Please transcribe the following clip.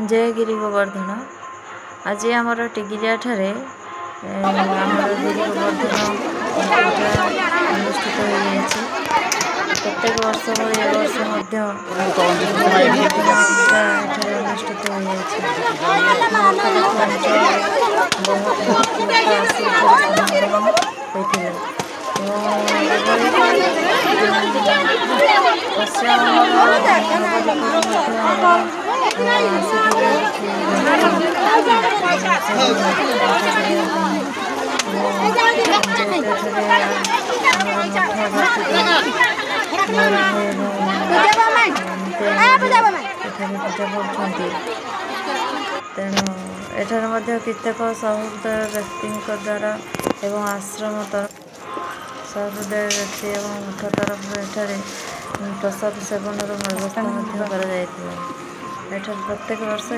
जयगिरी गोवर्धन आज आमर टिगिरिया ठारे आमर गिरी गोवर्धन पूजा अनुष्ठित हो प्रत्येक वर्ष ए वर्ष पूजा अनुष्ठित हो तेणु एठार केतेक सहृदय व्यक्ति द्वारा एवं आश्रम तरफ सहृदय व्यक्ति एवं मुख तरफ एठार प्रसाद सेवन व्यवस्था प्रत्येक वर्ष